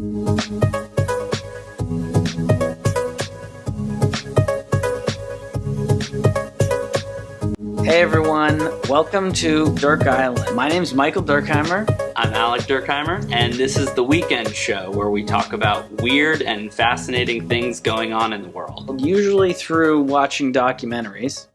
Hey everyone, welcome to Dirk Island. My name's Michael Durkheimer. I'm Alec Durkheimer, and this is the weekend show where we talk about weird and fascinating things going on in the world. Usually through watching documentaries.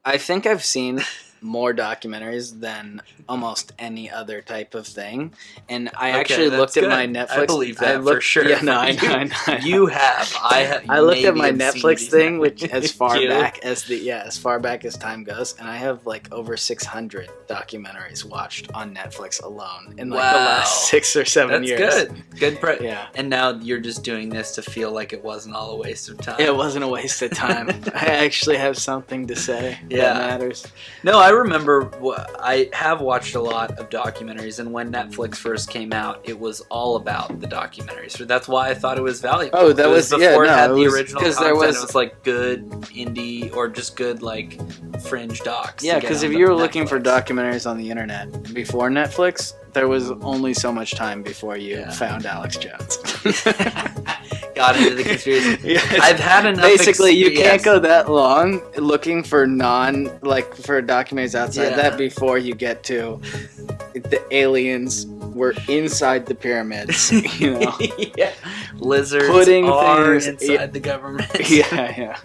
I think I've seen more documentaries than almost any other type of thing. And I actually looked at my Netflix. I believe that for sure. Yeah, no, I know. You have. I looked at my Netflix thing, which as far back as time goes, and I have like over 600 documentaries watched on Netflix alone in like the last 6 or 7 years. That's good. Yeah. And now you're just doing this to feel like it wasn't all a waste of time. It wasn't a waste of time. I actually have something to say that matters. No, I remember I have watched a lot of documentaries, and when Netflix first came out, it was all about the documentaries. So that's why I thought it was valuable. Oh, that was before it had the original content. It was like good indie or just good like fringe docs. Yeah, because if you were looking for documentaries on the internet before Netflix, there was only so much time before you found Alex Jones. Got into the conspiracy. I've had enough. Basically, you can't go that long looking for for documentaries outside that before you get to the aliens were inside the pyramids. You know, lizards putting are things inside the government. Yeah.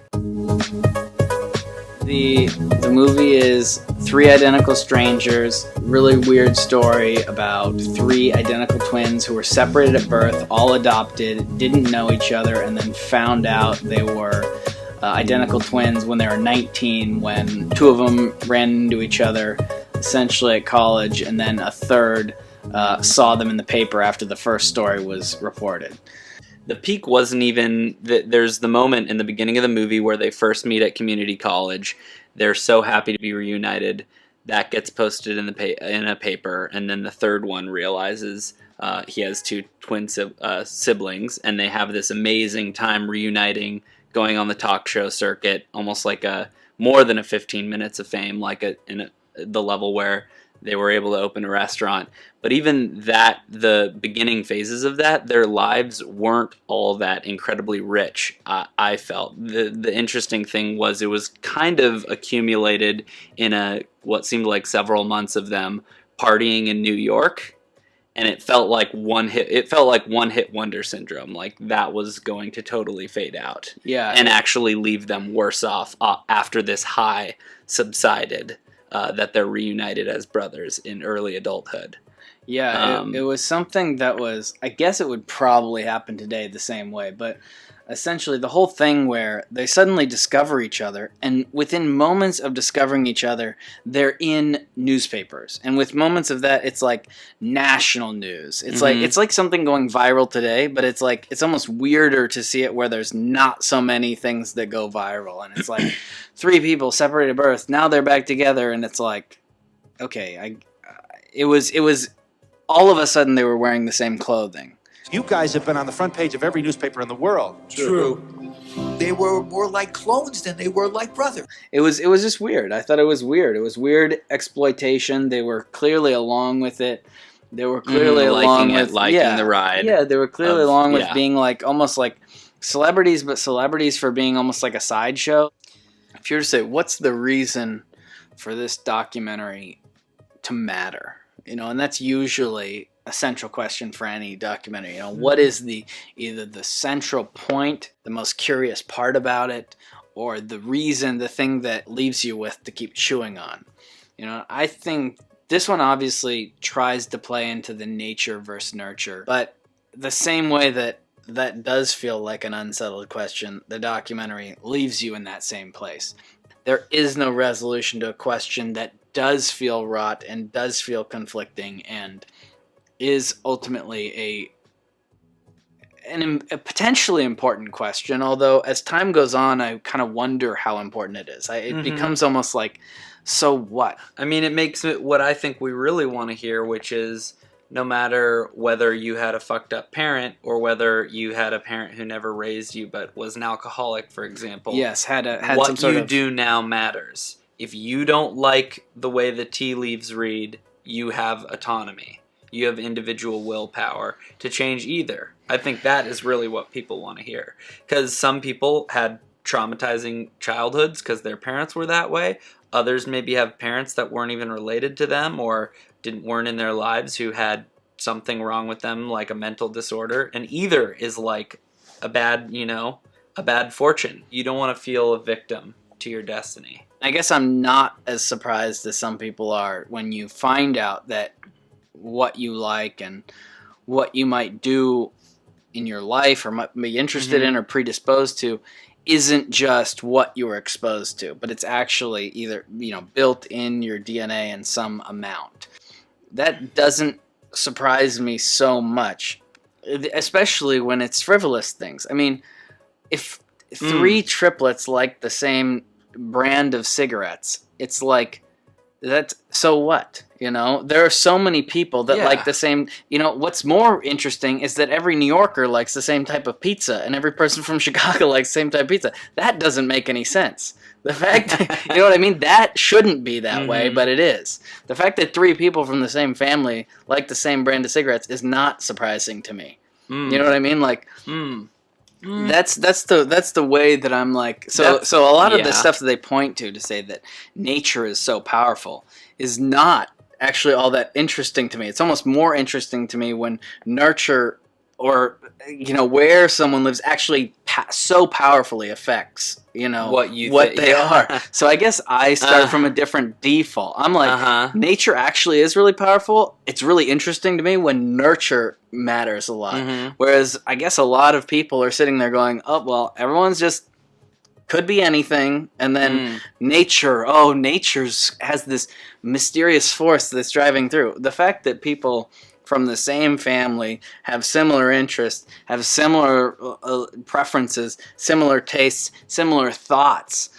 The movie is Three Identical Strangers, really weird story about three identical twins who were separated at birth, all adopted, didn't know each other, and then found out they were identical twins when they were 19, when two of them ran into each other essentially at college, and then a third saw them in the paper after the first story was reported. The peak wasn't even there's the moment in the beginning of the movie where they first meet at community college. They're so happy to be reunited. That gets posted in a paper, and then the third one realizes he has two twin siblings, and they have this amazing time reuniting, going on the talk show circuit, almost like more than 15 minutes of fame, like the level where they were able to open a restaurant. But even that, the beginning phases of that, their lives weren't all that incredibly rich, I felt. The interesting thing was it was kind of accumulated in what seemed like several months of them partying in New York, and it felt like one hit wonder syndrome, like that was going to totally fade out. Yeah. And actually leave them worse off after this high subsided. That they're reunited as brothers in early adulthood. Yeah, it was something that was, I guess it would probably happen today the same way, but essentially the whole thing where they suddenly discover each other, and within moments of discovering each other, they're in newspapers. And with moments of that, it's like national news. It's like something going viral today, but it's almost weirder to see it where there's not so many things that go viral. And it's like three people separated at birth, now they're back together, and it's like, okay, it was all of a sudden they were wearing the same clothing. You guys have been on the front page of every newspaper in the world. True. They were more like clones than they were like brothers. It was just weird. I thought it was weird. It was weird exploitation. They were clearly along with it. They were clearly liking the ride. Yeah, they were clearly along with being like almost like celebrities, but celebrities for being almost like a sideshow. If you were to say, what's the reason for this documentary to matter? You know, and that's usually a central question for any documentary. You know, what is either the central point, the most curious part about it, or the reason, the thing that leaves you with to keep chewing on? You know, I think this one obviously tries to play into the nature versus nurture, but the same way that does feel like an unsettled question, the documentary leaves you in that same place. There is no resolution to a question that does feel wrought and does feel conflicting and is ultimately a potentially important question, although as time goes on, I kind of wonder how important it is. It becomes almost like, so what? I mean, it makes it what I think we really want to hear, which is no matter whether you had a fucked up parent or whether you had a parent who never raised you but was an alcoholic, for example. Yes, had what some sort you of... do now matters. If you don't like the way the tea leaves read, you have autonomy. you have individual willpower to change either. I think that is really what people want to hear. Because some people had traumatizing childhoods because their parents were that way. Others maybe have parents that weren't even related to them or weren't in their lives who had something wrong with them, like a mental disorder. And either is like a bad fortune. You don't want to feel a victim to your destiny. I guess I'm not as surprised as some people are when you find out that what you like and what you might do in your life or might be interested in or predisposed to isn't just what you were exposed to, but it's actually either, built in your DNA in some amount. That doesn't surprise me so much, especially when it's frivolous things. I mean, if three triplets like the same brand of cigarettes, it's like, that's so what? There are so many people that like the same. What's more interesting is that every New Yorker likes the same type of pizza, and every person from Chicago likes the same type of pizza. That doesn't make any sense. The fact, you know what I mean? That shouldn't be that way, but it is. The fact that three people from the same family like the same brand of cigarettes is not surprising to me. You know what I mean? Like, that's the way that I'm like. So a lot of the stuff that they point to say that nature is so powerful is not actually all that interesting to me. It's almost more interesting to me when nurture or where someone lives actually so powerfully affects what they are. So I guess I start from a different default. I'm like, nature actually is really powerful. It's really interesting to me when nurture matters a lot. Whereas I guess a lot of people are sitting there going, oh well, everyone's just could be anything, and then nature has this mysterious force that's driving through. The fact that people from the same family have similar interests, have similar preferences, similar tastes, similar thoughts.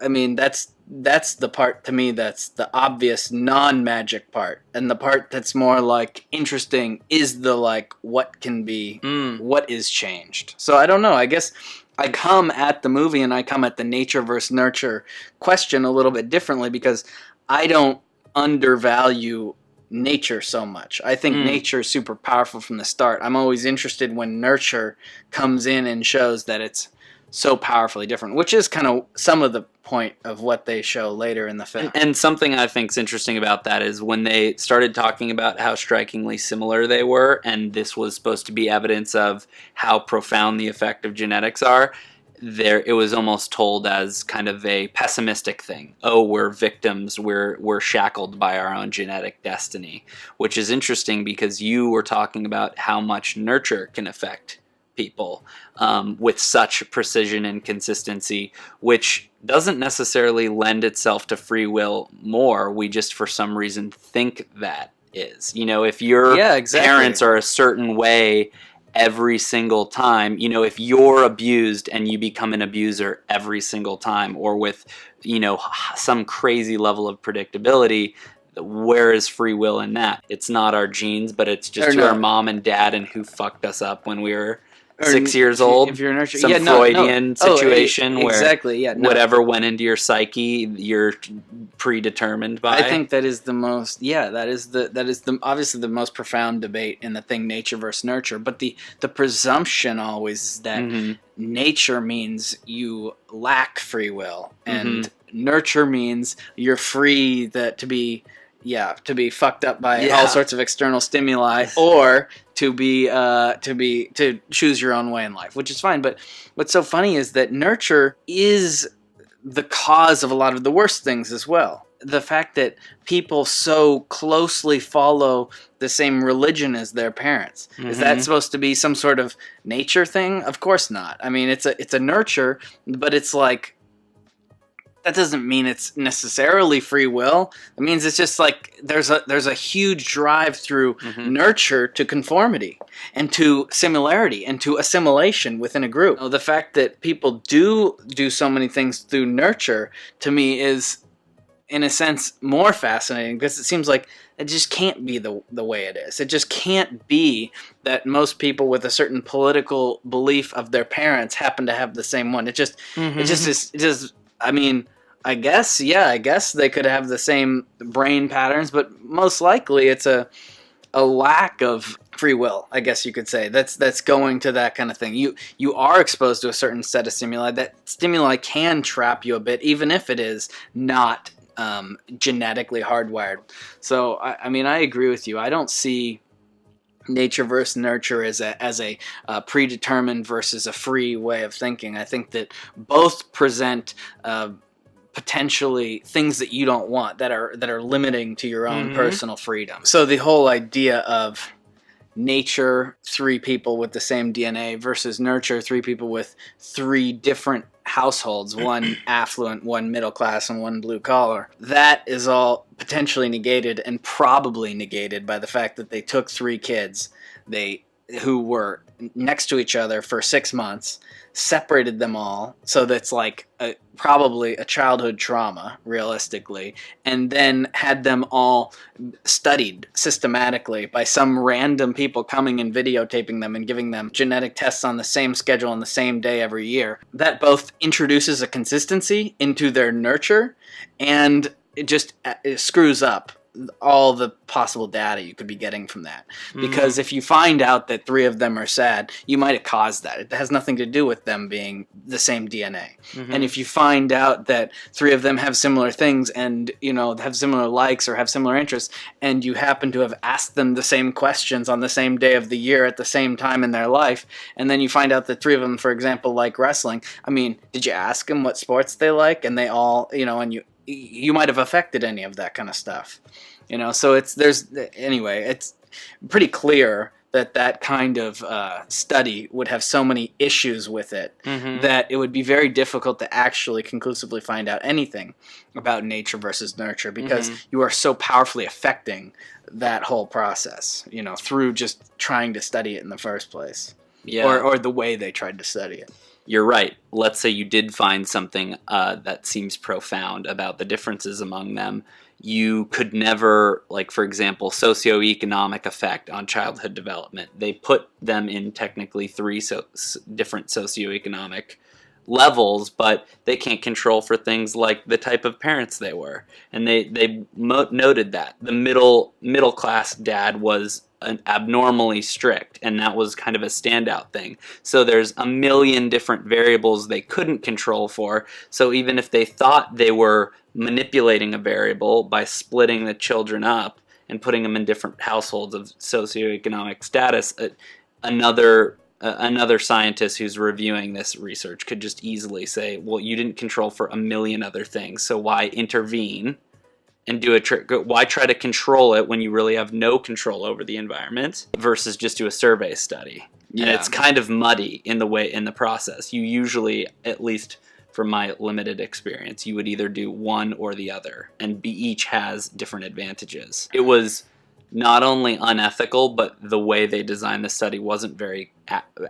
I mean, that's the part to me that's the obvious non-magic part, and the part that's more like interesting is the like what can be, what is changed. So I don't know. I guess I come at the movie and I come at the nature versus nurture question a little bit differently because I don't undervalue nature so much. I think nature is super powerful from the start. I'm always interested when nurture comes in and shows that it's so powerfully different, which is kind of some of the point of what they show later in the film. And something I think is interesting about that is when they started talking about how strikingly similar they were, and this was supposed to be evidence of how profound the effect of genetics are, it was almost told as kind of a pessimistic thing. Oh, we're victims. We're shackled by our own genetic destiny, which is interesting because you were talking about how much nurture can affect people with such precision and consistency, which doesn't necessarily lend itself to free will more. We just, for some reason, think that is. If your parents are a certain way every single time, if you're abused and you become an abuser every single time, or with, some crazy level of predictability, where is free will in that? It's not our genes, but it's just our mom and dad and who fucked us up when we were 6 years old. If you're nurtured, some Freudian situation where whatever went into your psyche, you're predetermined by. I think that is the most. Yeah, that is the obviously the most profound debate in the thing, nature versus nurture. But the presumption always is that nature means you lack free will, and nurture means you're free to be fucked up by all sorts of external stimuli, or to choose your own way in life, which is fine. But what's so funny is that nurture is the cause of a lot of the worst things as well. The fact that people so closely follow the same religion as their parents, is that supposed to be some sort of nature thing? Of course not. I mean, it's a nurture, but it's like, that doesn't mean it's necessarily free will. It means it's just like there's a huge drive through nurture to conformity and to similarity and to assimilation within a group. The fact that people do so many things through nurture, to me, is in a sense more fascinating, because it seems like it just can't be the way it is. It just can't be that most people with a certain political belief of their parents happen to have the same one. It just I mean, I guess, yeah, I guess they could have the same brain patterns, but most likely it's a lack of free will, I guess you could say. That's going to that kind of thing. You are exposed to a certain set of stimuli. That stimuli can trap you a bit, even if it is not genetically hardwired. So I mean, I agree with you. I don't see nature versus nurture as a predetermined versus a free way of thinking. I think that both present potentially things that you don't want, that are limiting to your own personal freedom. So the whole idea of nature, 3 people with the same DNA, versus nurture, 3 people with 3 different households, one affluent, one middle class, and one blue collar. That is all potentially negated, and probably negated by the fact that they took 3 kids who were next to each other for 6 months, separated them all, so that's like probably a childhood trauma, realistically, and then had them all studied systematically by some random people coming and videotaping them and giving them genetic tests on the same schedule on the same day every year. That both introduces a consistency into their nurture, and it screws up all the possible data you could be getting from that. Because if you find out that 3 of them are sad, you might have caused that. It has nothing to do with them being the same DNA. And if you find out that 3 of them have similar things, and have similar likes or have similar interests, and you happen to have asked them the same questions on the same day of the year at the same time in their life, and then you find out that 3 of them, for example, like wrestling, I mean, did you ask them what sports they like? And they all, and you might have affected any of that kind of stuff. So it's pretty clear that kind of study would have so many issues with it that it would be very difficult to actually conclusively find out anything about nature versus nurture, because you are so powerfully affecting that whole process, through just trying to study it in the first place. Yeah. Or the way they tried to study it. You're right. Let's say you did find something that seems profound about the differences among them. You could never, like, for example, socioeconomic effect on childhood development. They put them in technically 3 different socioeconomic levels, but they can't control for things like the type of parents they were. And they noted that the middle class dad was abnormally strict, and that was kind of a standout thing. So there's a million different variables they couldn't control for. So even if they thought they were manipulating a variable by splitting the children up and putting them in different households of socioeconomic status, another scientist who's reviewing this research could just easily say, well, you didn't control for a million other things, so why intervene and do a trick? Why try to control it when you really have no control over the environment, versus just do a survey study? Yeah. And it's kind of muddy in the process. You usually, at least from my limited experience, you would either do one or the other, and each has different advantages. It was not only unethical, but the way they designed the study wasn't very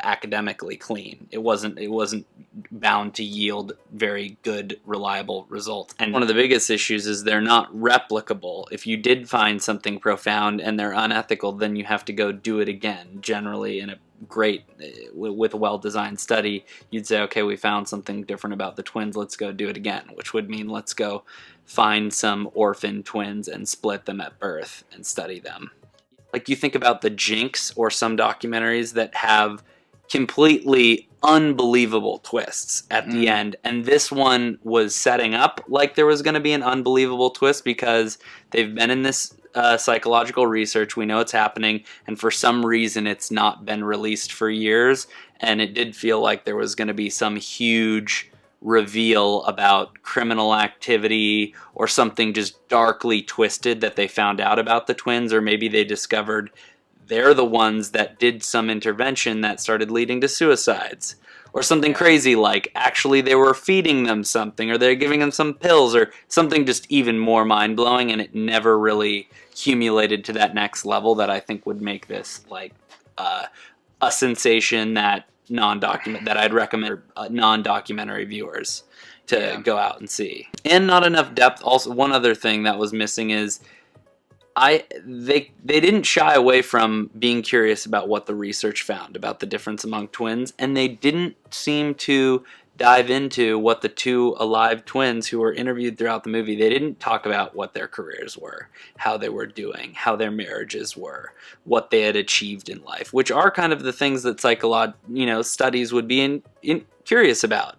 academically clean. It wasn't bound to yield very good, reliable results. And one of the biggest issues is they're not replicable. If you did find something profound and they're unethical, then you have to go do it again. Generally, in a with a well-designed study, you'd say, okay, we found something different about the twins, let's go do it again, which would mean let's go find some orphan twins and split them at birth and study them. Like, you think about the Jinx or some documentaries that have completely unbelievable twists at the end, and this one was setting up like there was going to be an unbelievable twist because they've been in this psychological research, we know it's happening, and for some reason it's not been released for years, and it did feel like there was going to be some huge reveal about criminal activity or something just darkly twisted that they found out about the twins, or maybe they discovered they're the ones that did some intervention that started leading to suicides, or something crazy like actually they were feeding them something, or they're giving them some pills, or something just even more mind-blowing, and it never really accumulated to that next level that I think would make this like a sensation that I'd recommend non-documentary viewers to go out and see. And not enough depth. Also, one other thing that was missing is they didn't shy away from being curious about what the research found about the difference among twins, and they didn't seem to dive into what the two alive twins who were interviewed throughout the movie, they didn't talk about what their careers were, how they were doing, how their marriages were, what they had achieved in life, which are kind of the things that studies would be curious about.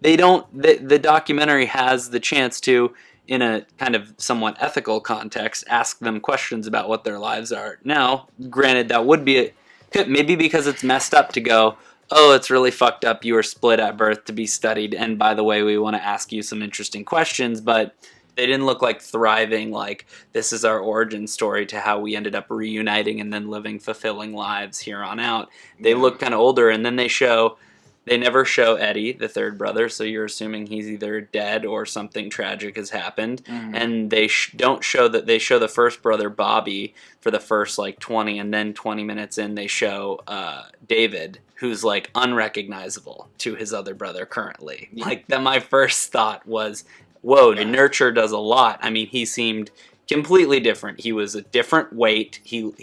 They don't. The documentary has the chance to, in a kind of somewhat ethical context, ask them questions about what their lives are. Now, granted, that would be maybe because it's messed up to go, oh, it's really fucked up, you were split at birth to be studied, and by the way, we want to ask you some interesting questions, but they didn't look like thriving, like, this is our origin story to how we ended up reuniting and then living fulfilling lives here on out. They look kind of older, and then they never show Eddie, the third brother, so you're assuming he's either dead or something tragic has happened. Mm-hmm. And they don't show that. They show the first brother, Bobby, for the first 20, and then 20 minutes in, they show David, who's unrecognizable to his other brother currently. My first thought was, whoa, nurture does a lot. I mean, he seemed completely different. He was a different weight. You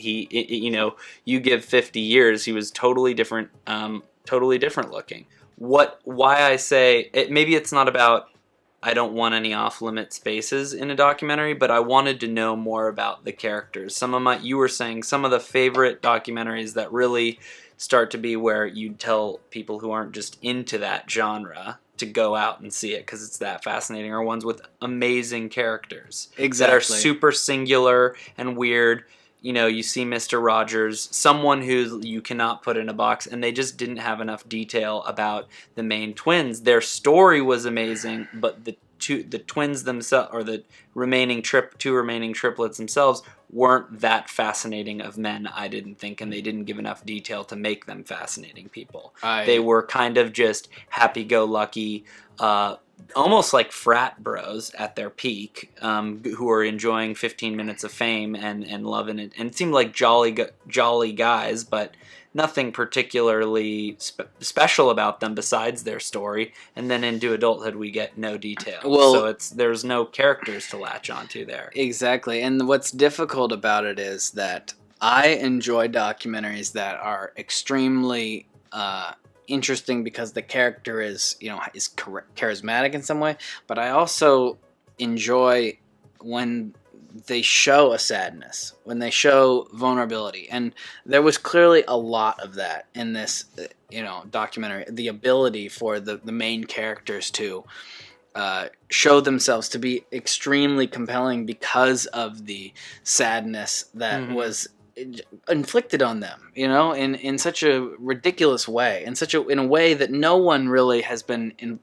give 50 years, he was totally different. Totally different looking. Why I say it, maybe it's not about I don't want any off-limit spaces in a documentary, but I wanted to know more about the characters. You were saying some of the favorite documentaries that really start to be where you tell people who aren't just into that genre to go out and see it because it's that fascinating, are ones with amazing characters. Exactly. That are super singular and weird. You see Mr. Rogers, someone who you cannot put in a box, and they just didn't have enough detail about the main twins. Their story was amazing, but the twins themselves, or the two remaining triplets themselves, weren't that fascinating of men, I didn't think, and they didn't give enough detail to make them fascinating people. They were kind of just happy-go-lucky, almost like frat bros at their peak, who are enjoying 15 minutes of fame and loving it. And it seemed like jolly guys, but nothing particularly special about them besides their story. And then into adulthood, we get no detail. So there's no characters to latch onto there. Exactly. And what's difficult about it is that I enjoy documentaries that are extremely interesting because the character is charismatic in some way, but I also enjoy when they show a sadness, when they show vulnerability, and there was clearly a lot of that in this documentary. The ability for the main characters to show themselves to be extremely compelling because of the sadness that was inflicted on them, in such a ridiculous way, in a way that no one really has been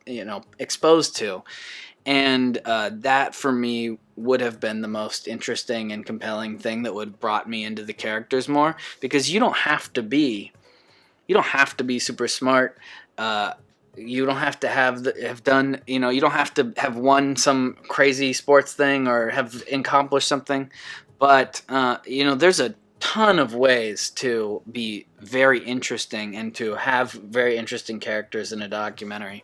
exposed to, and that for me would have been the most interesting and compelling thing that would have brought me into the characters more, because you don't have to be super smart. You don't have to have done, you don't have to have won some crazy sports thing or have accomplished something, but there's a ton of ways to be very interesting and to have very interesting characters in a documentary.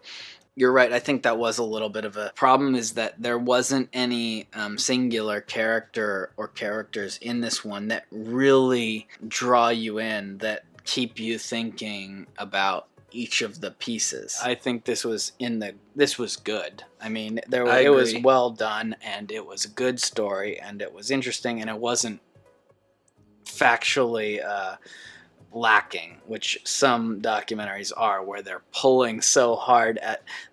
You're right. I think that was a little bit of a problem, is that there wasn't any singular character or characters in this one that really draw you in, that keep you thinking about each of the pieces. I think this was good. I mean, it was well done, and it was a good story, and it was interesting, and it wasn't factually lacking, which some documentaries are, where they're pulling so hard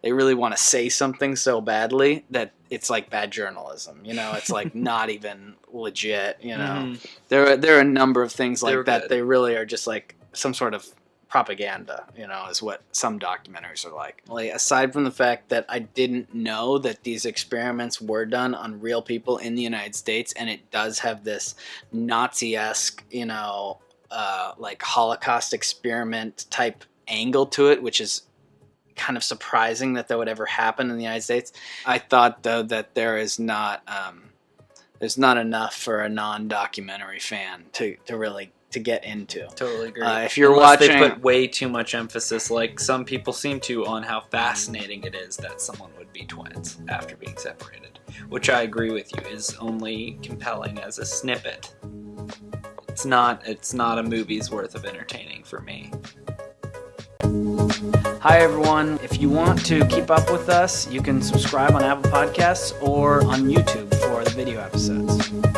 they really want to say something so badly that it's like bad journalism. It's like not even legit. There are a number of things like that. Good. They really are just like some sort of propaganda, is what some documentaries are like. Aside from the fact that I didn't know that these experiments were done on real people in the United States, and it does have this Nazi-esque, like Holocaust experiment type angle to it, which is kind of surprising that would ever happen in the United States. I thought, though, that there's not enough for a non-documentary fan to really to get into. Totally agree. If you're watching, they put way too much emphasis, like some people seem to, on how fascinating it is that someone would be twins after being separated, which I agree with you is only compelling as a snippet. It's not a movie's worth of entertaining for me. Hi, everyone. If you want to keep up with us, you can subscribe on Apple Podcasts or on YouTube for the video episodes.